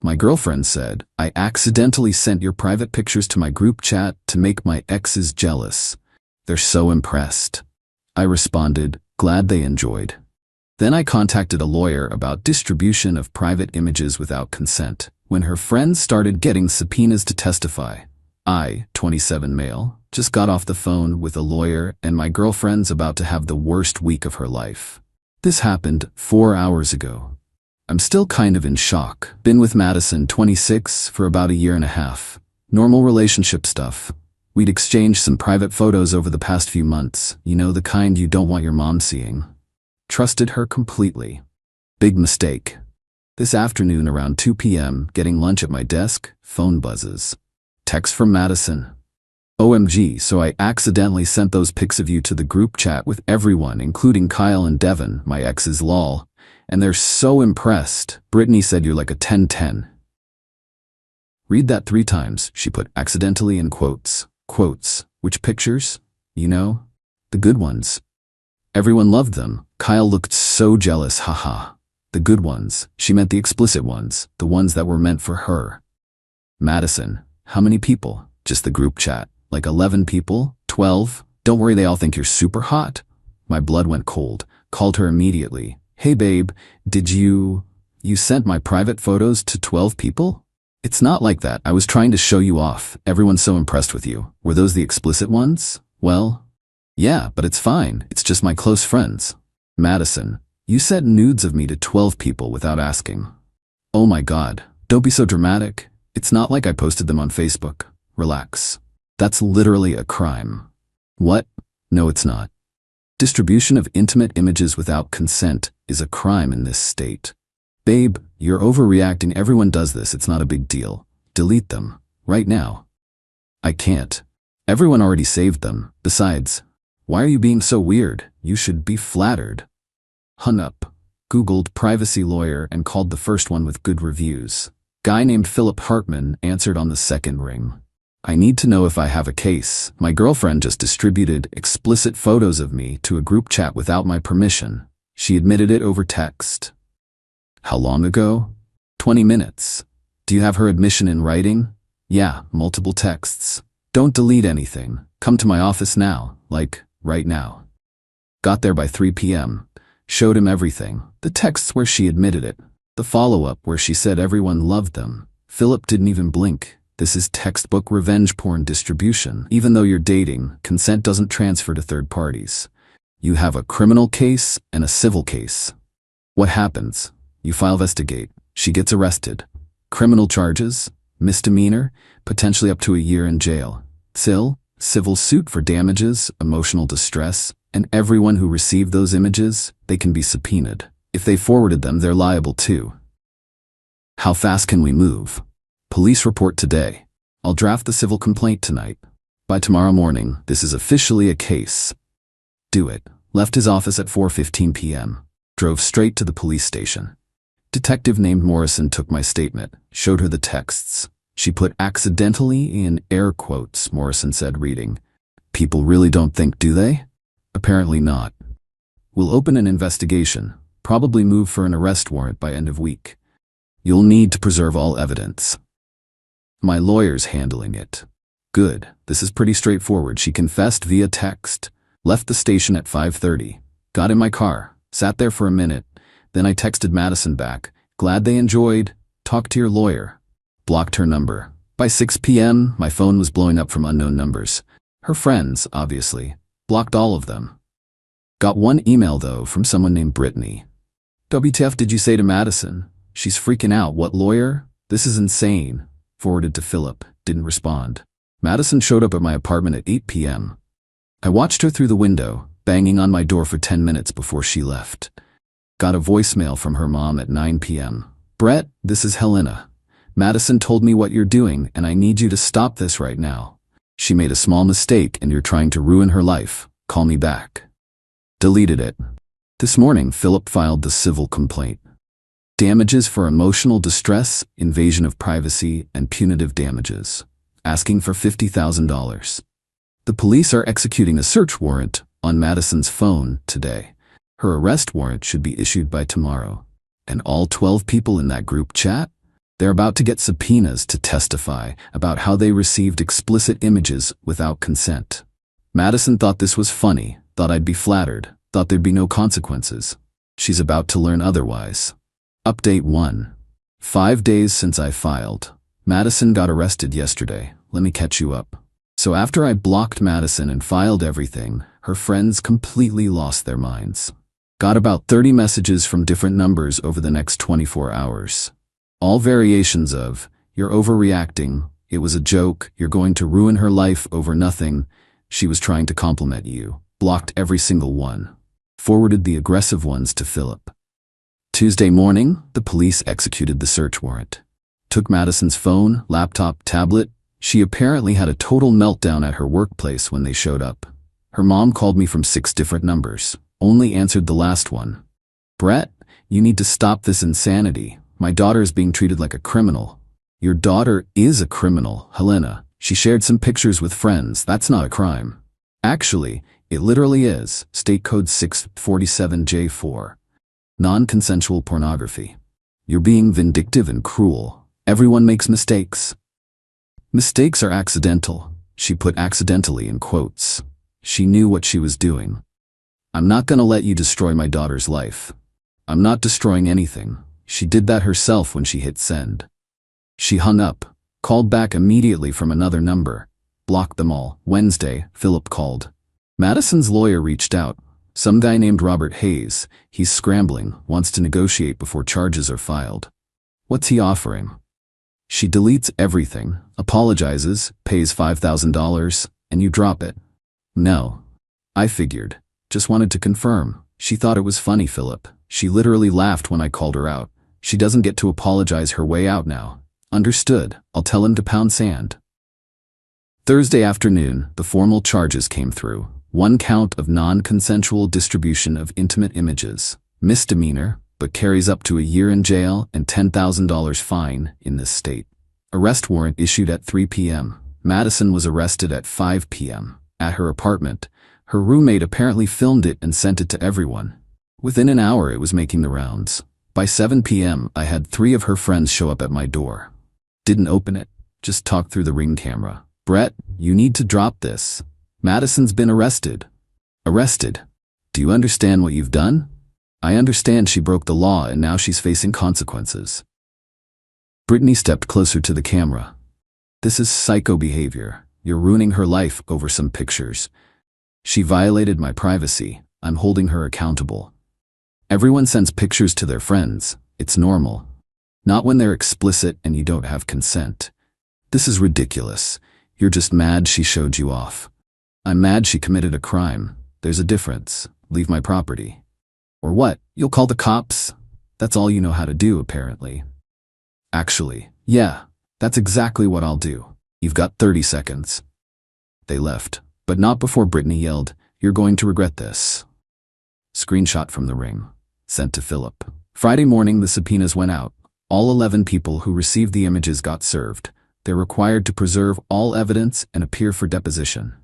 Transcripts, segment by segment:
My girlfriend said, I accidentally sent your private pictures to my group chat to make my exes jealous. They're so impressed. I responded, glad they enjoyed. Then I contacted a lawyer about distribution of private images without consent. When her friends started getting subpoenas to testify, I, 27 male, just got off the phone with a lawyer and my girlfriend's about to have the worst week of her life. This happened 4 hours ago. I'm still kind of in shock. Been with Madison, 26, for about a year and a half. Normal relationship stuff. We'd exchanged some private photos over the past few months, you know, the kind you don't want your mom seeing. Trusted her completely. Big mistake. This afternoon around 2 p.m., getting lunch at my desk, phone buzzes. Text from Madison. OMG, so I accidentally sent those pics of you to the group chat with everyone, including Kyle and Devin, my exes, lol. And they're so impressed. Brittany said you're like a 10-10. Read that 3 times, she put accidentally in quotes. Quotes. Which pictures? You know? The good ones. Everyone loved them. Kyle looked so jealous, haha. The good ones. She meant the explicit ones, the ones that were meant for her. Madison. How many people? Just the group chat. Like 11 people? 12? Don't worry, they all think you're super hot. My blood went cold. Called her immediately. Hey babe, did you sent my private photos to 12 people? It's not like that. I was trying to show you off. Everyone's so impressed with you. Were those the explicit ones? Well, yeah, but it's fine. It's just my close friends. Madison, you sent nudes of me to 12 people without asking. Oh my God, don't be so dramatic. It's not like I posted them on Facebook. Relax. That's literally a crime. What? No, it's not. Distribution of intimate images without consent is a crime in this state. Babe, you're overreacting. Everyone does this. It's not a big deal. Delete them. Right now. I can't. Everyone already saved them. Besides, why are you being so weird? You should be flattered. Hung up. Googled privacy lawyer and called the first one with good reviews. Guy named Philip Hartman answered on the second ring. I need to know if I have a case. My girlfriend just distributed explicit photos of me to a group chat without my permission. She admitted it over text. How long ago? 20 minutes. Do you have her admission in writing? Yeah, multiple texts. Don't delete anything. Come to my office now, like, right now. Got there by 3 p.m. Showed him everything. The texts where she admitted it. The follow-up where she said everyone loved them. Philip didn't even blink. This is textbook revenge porn distribution. Even though you're dating, consent doesn't transfer to third parties. You have a criminal case and a civil case. What happens? You file investigate. She gets arrested. Criminal charges, misdemeanor, potentially up to a year in jail. Civil suit for damages, emotional distress, and everyone who received those images, they can be subpoenaed. If they forwarded them, they're liable too. How fast can we move? Police report today. I'll draft the civil complaint tonight. By tomorrow morning, this is officially a case. Do it. Left his office at 4:15 p.m. Drove straight to the police station. Detective named Morrison took my statement, showed her the texts. She put accidentally in air quotes, Morrison said, reading. People really don't think, do they? Apparently not. We'll open an investigation, probably move for an arrest warrant by end of week. You'll need to preserve all evidence. My lawyer's handling it. Good, this is pretty straightforward. She confessed via text. Left the station at 5:30. Got in my car, sat there for a minute. Then I texted Madison back. Glad they enjoyed. Talk to your lawyer. Blocked her number. By 6 p.m., my phone was blowing up from unknown numbers. Her friends, obviously. Blocked all of them. Got one email, though, from someone named Brittany. WTF did you say to Madison? She's freaking out. What lawyer? This is insane. Forwarded to Philip. Didn't respond. Madison showed up at my apartment at 8 p.m. I watched her through the window, banging on my door for 10 minutes before she left. Got a voicemail from her mom at 9 p.m. Brett, this is Helena. Madison told me what you're doing, and I need you to stop this right now. She made a small mistake, and you're trying to ruin her life. Call me back. Deleted it. This morning, Philip filed the civil complaint. Damages for emotional distress, invasion of privacy, and punitive damages. Asking for $50,000. The police are executing a search warrant on Madison's phone today. Her arrest warrant should be issued by tomorrow. And all 12 people in that group chat? They're about to get subpoenas to testify about how they received explicit images without consent. Madison thought this was funny, thought I'd be flattered, thought there'd be no consequences. She's about to learn otherwise. Update 1. 5 days since I filed. Madison got arrested yesterday. Let me catch you up. So after I blocked Madison and filed everything, her friends completely lost their minds. Got about 30 messages from different numbers over the next 24 hours. All variations of, "You're overreacting," "It was a joke," "You're going to ruin her life over nothing," "She was trying to compliment you." Blocked every single one. Forwarded the aggressive ones to Philip. Tuesday morning, the police executed the search warrant. Took Madison's phone, laptop, tablet. She apparently had a total meltdown at her workplace when they showed up. Her mom called me from 6 different numbers. Only answered the last one. "Brett, you need to stop this insanity. My daughter is being treated like a criminal." "Your daughter is a criminal, Helena. She shared some pictures with friends. That's not a crime." "Actually, it literally is. State Code 647J4. Non-consensual pornography. You're being vindictive and cruel. Everyone makes mistakes." "Mistakes are accidental." She put accidentally in quotes. She knew what she was doing. "I'm not gonna let you destroy my daughter's life." "I'm not destroying anything. She did that herself when she hit send." She hung up, called back immediately from another number. Blocked them all. Wednesday, Philip called. Madison's lawyer reached out. Some guy named Robert Hayes. He's scrambling, wants to negotiate before charges are filed. What's he offering? She deletes everything, apologizes, pays $5,000, and you drop it. No. I figured. Just wanted to confirm. She thought it was funny, Philip. She literally laughed when I called her out. She doesn't get to apologize her way out now. Understood. I'll tell him to pound sand. Thursday afternoon, the formal charges came through. 1 count of non-consensual distribution of intimate images. Misdemeanor, but carries up to a year in jail and $10,000 fine in this state. Arrest warrant issued at 3 p.m. Madison was arrested at 5 p.m. at her apartment. Her roommate apparently filmed it and sent it to everyone. Within an hour it was making the rounds. By 7 p.m. I had 3 of her friends show up at my door. Didn't open it, just talked through the Ring camera. "Brett, you need to drop this. Madison's been arrested." "Arrested? Do you understand what you've done?" "I understand she broke the law and now she's facing consequences." Brittany stepped closer to the camera. "This is psycho behavior. You're ruining her life over some pictures. She violated my privacy. I'm holding her accountable." Everyone sends pictures to their friends. It's normal. Not when they're explicit and you don't have consent. This is ridiculous. You're just mad she showed you off. I'm mad she committed a crime. There's a difference. Leave my property. Or what? You'll call the cops? That's all you know how to do, apparently. Actually, yeah, that's exactly what I'll do. You've got 30 seconds. They left, but not before Brittany yelled, "You're going to regret this." Screenshot from the Ring. Sent to Philip. Friday morning the subpoenas went out. All 11 people who received the images got served. They're required to preserve all evidence and appear for deposition.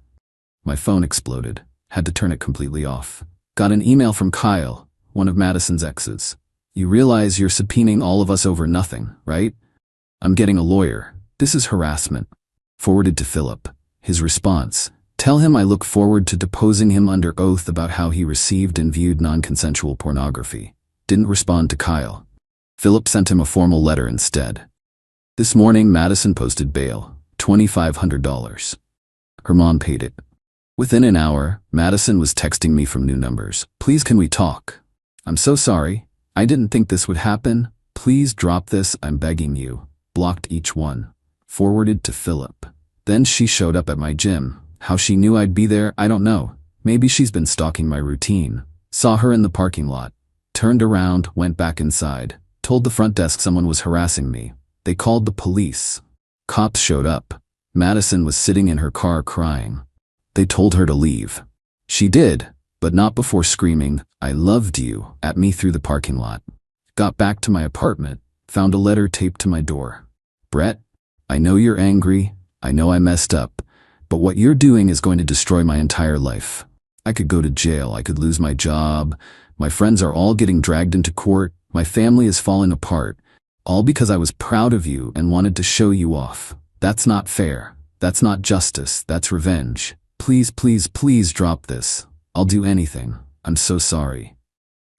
My phone exploded. Had to turn it completely off. Got an email from Kyle, one of Madison's exes. "You realize you're subpoenaing all of us over nothing, right? I'm getting a lawyer. This is harassment." Forwarded to Philip. His response: "Tell him I look forward to deposing him under oath about how he received and viewed non-consensual pornography." Didn't respond to Kyle. Philip sent him a formal letter instead. This morning Madison posted bail, $2,500. Her mom paid it. Within an hour, Madison was texting me from new numbers. "Please, can we talk? I'm so sorry. I didn't think this would happen. Please drop this, I'm begging you." Blocked each one. Forwarded to Philip. Then she showed up at my gym. How she knew I'd be there, I don't know. Maybe she's been stalking my routine. Saw her in the parking lot. Turned around, went back inside. Told the front desk someone was harassing me. They called the police. Cops showed up. Madison was sitting in her car crying. They told her to leave. She did, but not before screaming, "I loved you," at me through the parking lot. Got back to my apartment, found a letter taped to my door. "Brett, I know you're angry. I know I messed up. But what you're doing is going to destroy my entire life. I could go to jail. I could lose my job. My friends are all getting dragged into court. My family is falling apart. All because I was proud of you and wanted to show you off. That's not fair. That's not justice. That's revenge. Please, please, please drop this. I'll do anything. I'm so sorry.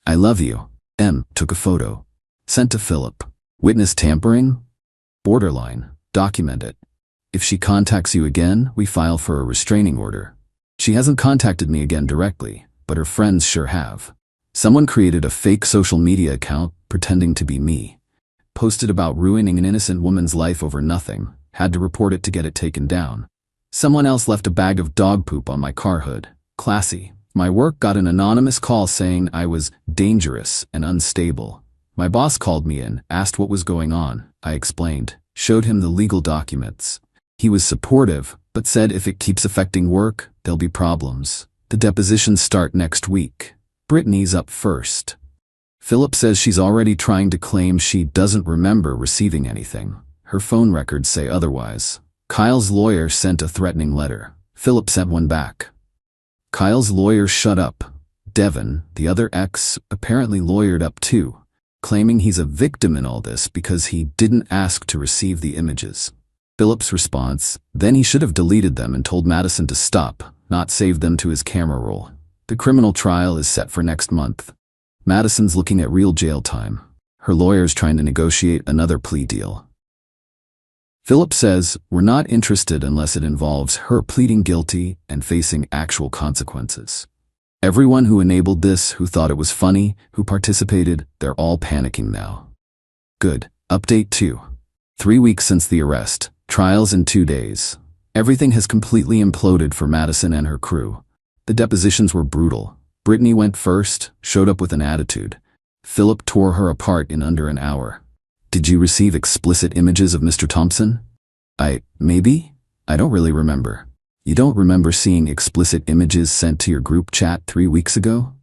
I love you. M. Took a photo. Sent to Philip. Witness tampering? Borderline. Document it. If she contacts you again, we file for a restraining order. She hasn't contacted me again directly, but her friends sure have. Someone created a fake social media account pretending to be me. Posted about ruining an innocent woman's life over nothing. Had to report it to get it taken down. Someone else left a bag of dog poop on my car hood. Classy. My work got an anonymous call saying I was dangerous and unstable. My boss called me in, asked what was going on. I explained, showed him the legal documents. He was supportive, but said if it keeps affecting work, there'll be problems. The depositions start next week. Brittany's up first. Philip says she's already trying to claim she doesn't remember receiving anything. Her phone records say otherwise. Kyle's lawyer sent a threatening letter. Philip sent one back. Kyle's lawyer shut up. Devin, the other ex, apparently lawyered up too, claiming he's a victim in all this because he didn't ask to receive the images. Philip's response, then he should have deleted them and told Madison to stop, not save them to his camera roll. The criminal trial is set for next month. Madison's looking at real jail time. Her lawyer's trying to negotiate another plea deal. Philip says, we're not interested unless it involves her pleading guilty and facing actual consequences. Everyone who enabled this, who thought it was funny, who participated, they're all panicking now. Good. Update 2. 3 weeks since the arrest. Trials in 2 days. Everything has completely imploded for Madison and her crew. The depositions were brutal. Brittany went first, showed up with an attitude. Philip tore her apart in under an hour. Did you receive explicit images of Mr. Thompson? Maybe? I don't really remember. You don't remember seeing explicit images sent to your group chat 3 weeks ago?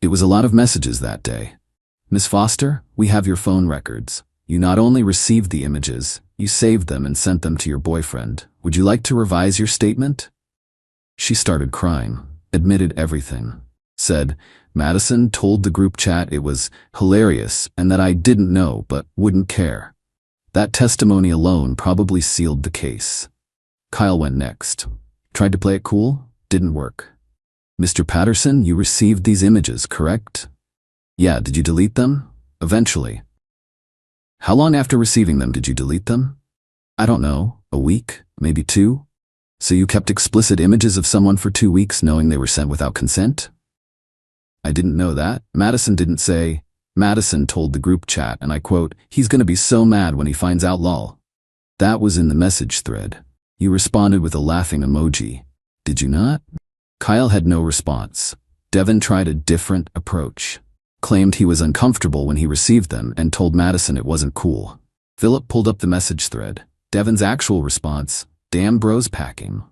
It was a lot of messages that day. Miss Foster, we have your phone records. You not only received the images, you saved them and sent them to your boyfriend. Would you like to revise your statement? She started crying, admitted everything. Said, Madison told the group chat it was hilarious and that I didn't know but wouldn't care. That testimony alone probably sealed the case. Kyle went next. Tried to play it cool? Didn't work. Mr. Patterson, you received these images, correct? Yeah, did you delete them? Eventually. How long after receiving them did you delete them? I don't know, a week, maybe 2? So you kept explicit images of someone for 2 weeks knowing they were sent without consent? I didn't know that. Madison didn't say. Madison told the group chat, and I quote, he's gonna be so mad when he finds out lol. That was in the message thread. You responded with a laughing emoji. Did you not? Kyle had no response. Devin tried a different approach. Claimed he was uncomfortable when he received them and told Madison it wasn't cool. Philip pulled up the message thread. Devin's actual response, damn bros packing.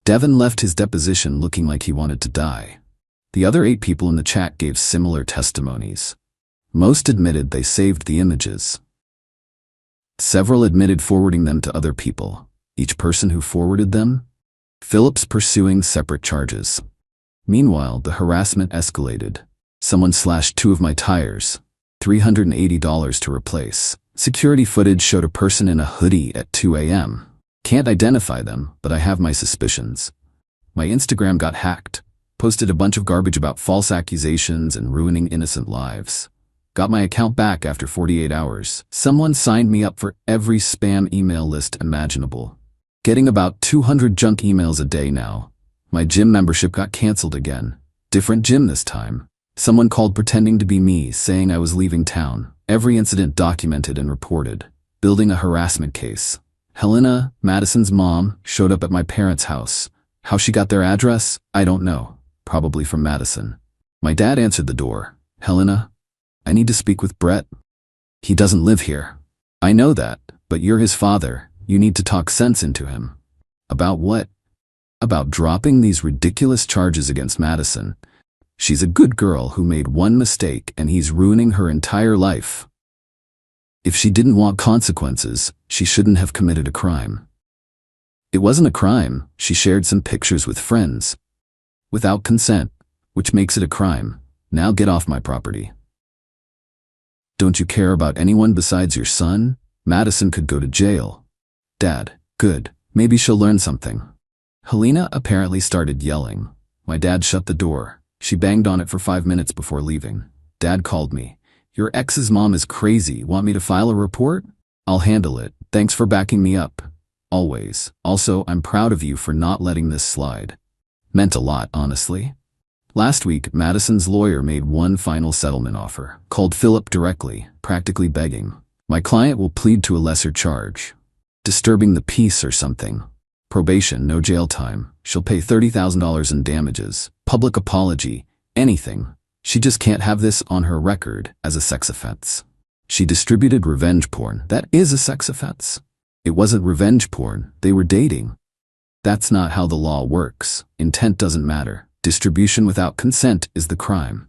Devin left his deposition looking like he wanted to die. The other 8 people in the chat gave similar testimonies. Most admitted they saved the images. Several admitted forwarding them to other people. Each person who forwarded them? Philip's pursuing separate charges. Meanwhile, the harassment escalated. Someone slashed 2 of my tires. $380 to replace. Security footage showed a person in a hoodie at 2 a.m. Can't identify them, but I have my suspicions. My Instagram got hacked. Posted a bunch of garbage about false accusations and ruining innocent lives. Got my account back after 48 hours. Someone signed me up for every spam email list imaginable. Getting about 200 junk emails a day now. My gym membership got canceled again. Different gym this time. Someone called pretending to be me, saying I was leaving town. Every incident documented and reported. Building a harassment case. Helena, Madison's mom, showed up at my parents' house. How she got their address? I don't know. Probably from Madison. My dad answered the door. Helena, I need to speak with Brett. He doesn't live here. I know that, but you're his father. You need to talk sense into him. About what? About dropping these ridiculous charges against Madison. She's a good girl who made one mistake and he's ruining her entire life. If she didn't want consequences, she shouldn't have committed a crime. It wasn't a crime. She shared some pictures with friends. Without consent, which makes it a crime. Now get off my property. Don't you care about anyone besides your son? Madison could go to jail. Dad, good. Maybe she'll learn something. Helena apparently started yelling. My dad shut the door. She banged on it for 5 minutes before leaving. Dad called me. Your ex's mom is crazy. Want me to file a report? I'll handle it. Thanks for backing me up. Always. Also, I'm proud of you for not letting this slide. Meant a lot, honestly. Last week, Madison's lawyer made one final settlement offer. Called Philip directly, practically begging. My client will plead to a lesser charge. Disturbing the peace or something. Probation, no jail time. She'll pay $30,000 in damages. Public apology. Anything. She just can't have this on her record as a sex offense. She distributed revenge porn. That is a sex offense. It wasn't revenge porn. They were dating. That's not how the law works. Intent doesn't matter. Distribution without consent is the crime.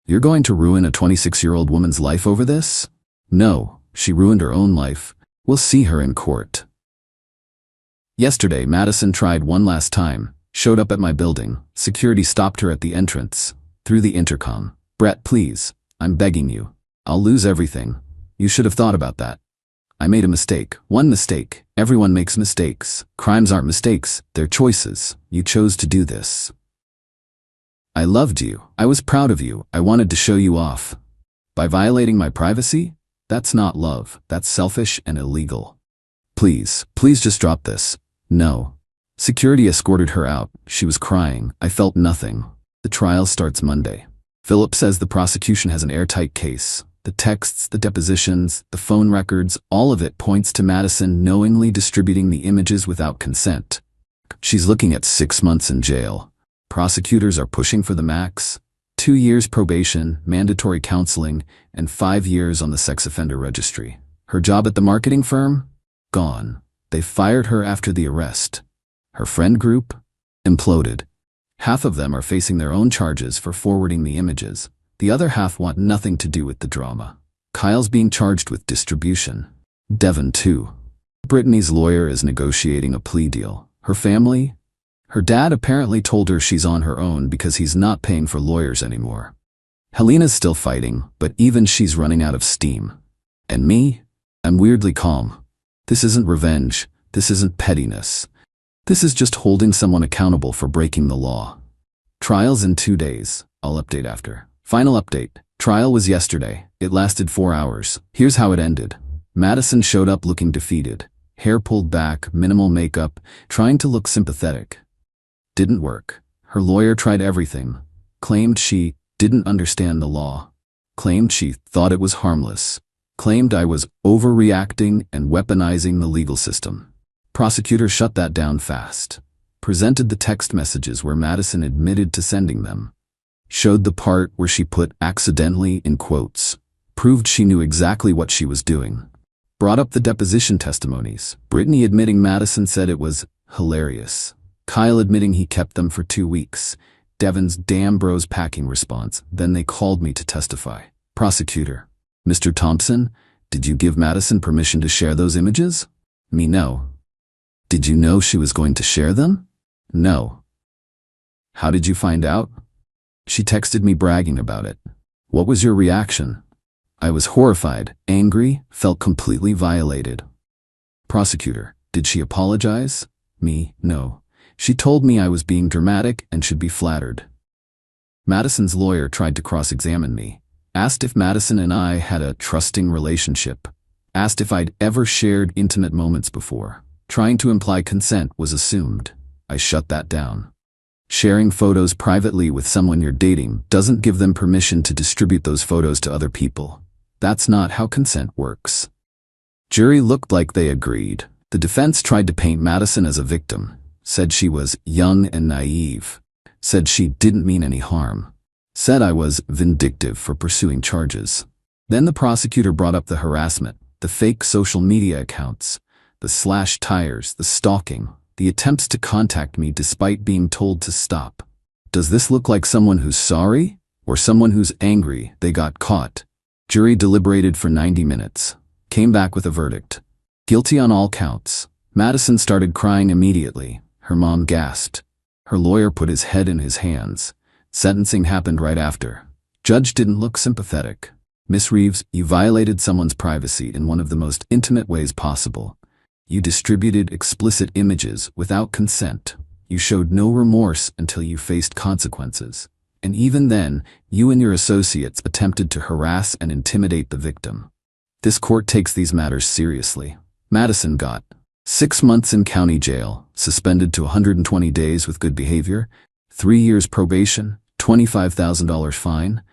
You're going to ruin a 26-year-old woman's life over this? No, she ruined her own life. We'll see her in court. Yesterday, Madison tried one last time, showed up at my building. Security stopped her at the entrance. Through the intercom. Brett, please. I'm begging you. I'll lose everything. You should have thought about that. I made a mistake. One mistake. Everyone makes mistakes. Crimes aren't mistakes, they're choices. You chose to do this. I loved you. I was proud of you. I wanted to show you off. By violating my privacy? That's not love. That's selfish and illegal. Please, please just drop this. No. Security escorted her out. She was crying. I felt nothing. The trial starts Monday. Philip says the prosecution has an airtight case. The texts, the depositions, the phone records, all of it points to Madison knowingly distributing the images without consent. She's looking at 6 months in jail. Prosecutors are pushing for the max. 2 years probation, mandatory counseling, and 5 years on the sex offender registry. Her job at the marketing firm? Gone. They fired her after the arrest. Her friend group? Imploded. Half of them are facing their own charges for forwarding the images. The other half want nothing to do with the drama. Kyle's being charged with distribution. Devin too. Brittany's lawyer is negotiating a plea deal. Her family? Her dad apparently told her she's on her own because he's not paying for lawyers anymore. Helena's still fighting, but even she's running out of steam. And me? I'm weirdly calm. This isn't revenge. This isn't pettiness. This is just holding someone accountable for breaking the law. Trial's in 2 days. I'll update after. Final update. Trial was yesterday. It lasted 4 hours. Here's how it ended. Madison showed up looking defeated. Hair pulled back, minimal makeup, trying to look sympathetic. Didn't work. Her lawyer tried everything. Claimed she didn't understand the law. Claimed she thought it was harmless. Claimed I was overreacting and weaponizing the legal system. Prosecutor shut that down fast. Presented the text messages where Madison admitted to sending them. Showed the part where she put accidentally in quotes. Proved she knew exactly what she was doing. Brought up the deposition testimonies. Brittany admitting Madison said it was hilarious. Kyle admitting he kept them for 2 weeks. Devin's damn bros packing response. Then they called me to testify. Prosecutor. Mr. Thompson, did you give Madison permission to share those images? Me, no. Did you know she was going to share them? No. How did you find out? She texted me bragging about it. What was your reaction? I was horrified, angry, felt completely violated. Prosecutor. Did she apologize? Me, no. She told me I was being dramatic and should be flattered. Madison's lawyer tried to cross-examine me. Asked if Madison and I had a trusting relationship. Asked if I'd ever shared intimate moments before. Trying to imply consent was assumed. I shut that down. Sharing photos privately with someone you're dating doesn't give them permission to distribute those photos to other people. That's not how consent works. Jury looked like they agreed. The defense tried to paint Madison as a victim. Said she was young and naive. Said she didn't mean any harm. Said I was vindictive for pursuing charges. Then the prosecutor brought up the harassment, the fake social media accounts, the slashed tires, the stalking, the attempts to contact me despite being told to stop. Does this look like someone who's sorry or someone who's angry they got caught? Jury deliberated for 90 minutes. Came back with a verdict. Guilty on all counts. Madison started crying immediately. Her mom gasped. Her lawyer put his head in his hands. Sentencing happened right after. Judge didn't look sympathetic. Miss Reeves, you violated someone's privacy in one of the most intimate ways possible. You distributed explicit images without consent. You showed no remorse until you faced consequences. And even then, you and your associates attempted to harass and intimidate the victim. This court takes these matters seriously. Madison got 6 months in county jail, suspended to 120 days with good behavior, 3 years probation, $25,000 fine,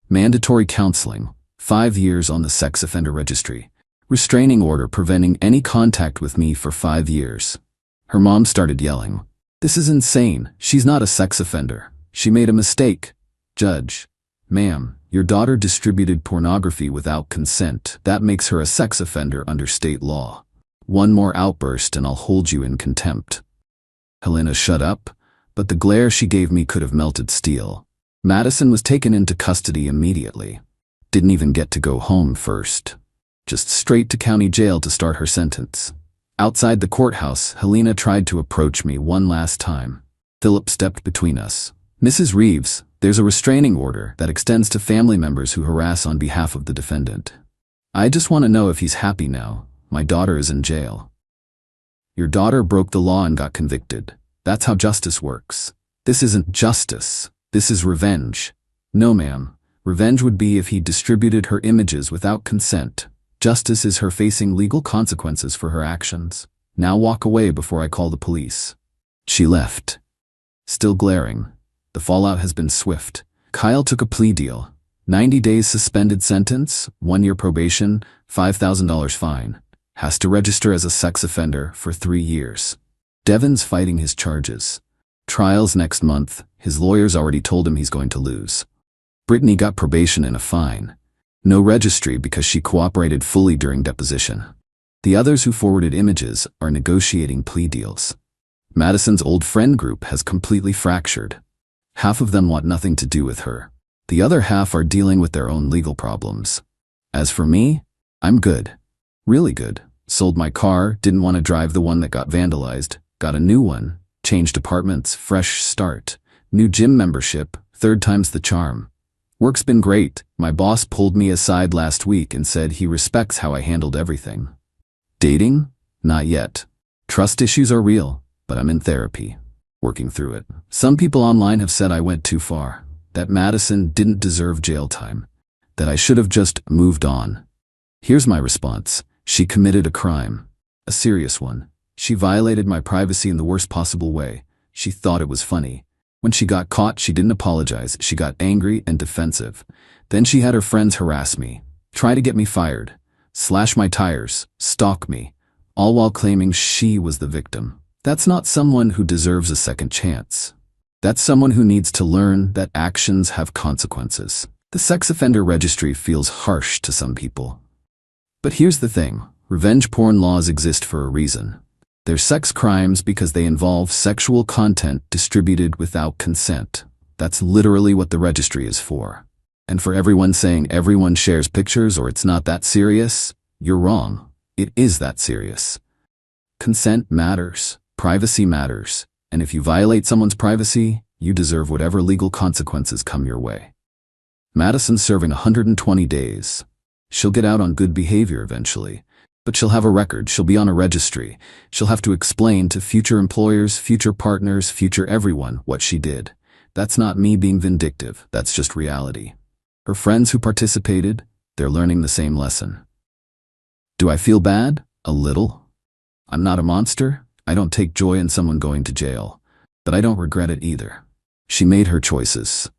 mandatory counseling, 5 years on the sex offender registry, restraining order preventing any contact with me for 5 years. Her mom started yelling, "This is insane. She's not a sex offender. She made a mistake." Judge, "Ma'am, your daughter distributed pornography without consent. That makes her a sex offender under state law. One more outburst and I'll hold you in contempt." Helena shut up, but the glare she gave me could have melted steel. Madison was taken into custody immediately. Didn't even get to go home first. Just straight to county jail to start her sentence. Outside the courthouse, Helena tried to approach me one last time. Philip stepped between us. "Mrs. Reeves, there's a restraining order that extends to family members who harass on behalf of the defendant. I just want to know if he's happy now. My daughter is in jail." "Your daughter broke the law and got convicted. That's how justice works. This isn't justice. This is revenge." "No, ma'am. Revenge would be if he distributed her images without consent. Justice is her facing legal consequences for her actions. Now walk away before I call the police." She left. Still glaring. The fallout has been swift. Kyle took a plea deal. 90 days suspended sentence, 1 year probation, $5,000 fine. Has to register as a sex offender for 3 years. Devin's fighting his charges. Trial's next month. His lawyers already told him he's going to lose. Brittany got probation and a fine. No registry because she cooperated fully during deposition. The others who forwarded images are negotiating plea deals. Madison's old friend group has completely fractured. Half of them want nothing to do with her. The other half are dealing with their own legal problems. As for me, I'm good. Really good. Sold my car, didn't want to drive the one that got vandalized, got a new one, changed apartments, fresh start, new gym membership, 3rd time's the charm. Work's been great. My boss pulled me aside last week and said he respects how I handled everything. Dating? Not yet. Trust issues are real, but I'm in therapy. Working through it. Some people online have said I went too far. That Madison didn't deserve jail time. That I should have just moved on. Here's my response. She committed a crime. A serious one. She violated my privacy in the worst possible way. She thought it was funny. When she got caught, she didn't apologize. She got angry and defensive. Then she had her friends harass me, try to get me fired, slash my tires, stalk me, all while claiming she was the victim. That's not someone who deserves a second chance. That's someone who needs to learn that actions have consequences. The sex offender registry feels harsh to some people. But here's the thing. Revenge porn laws exist for a reason. They're sex crimes because they involve sexual content distributed without consent. That's literally what the registry is for. And for everyone saying everyone shares pictures or it's not that serious, you're wrong. It is that serious. Consent matters. Privacy matters. And if you violate someone's privacy, you deserve whatever legal consequences come your way. Madison's serving 120 days. She'll get out on good behavior eventually. But she'll have a record, she'll be on a registry. She'll have to explain to future employers, future partners, future everyone what she did. That's not me being vindictive, that's just reality. Her friends who participated, they're learning the same lesson. Do I feel bad? A little. I'm not a monster. I don't take joy in someone going to jail. But I don't regret it either. She made her choices.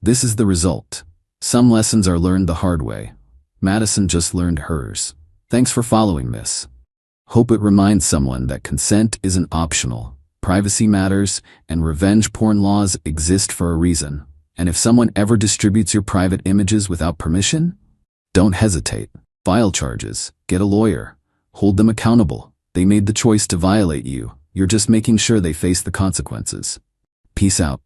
This is the result. Some lessons are learned the hard way. Madison just learned hers. Thanks for following this. Hope it reminds someone that consent isn't optional, privacy matters, and revenge porn laws exist for a reason. And if someone ever distributes your private images without permission, don't hesitate. File charges, get a lawyer, hold them accountable. They made the choice to violate you. You're just making sure they face the consequences. Peace out.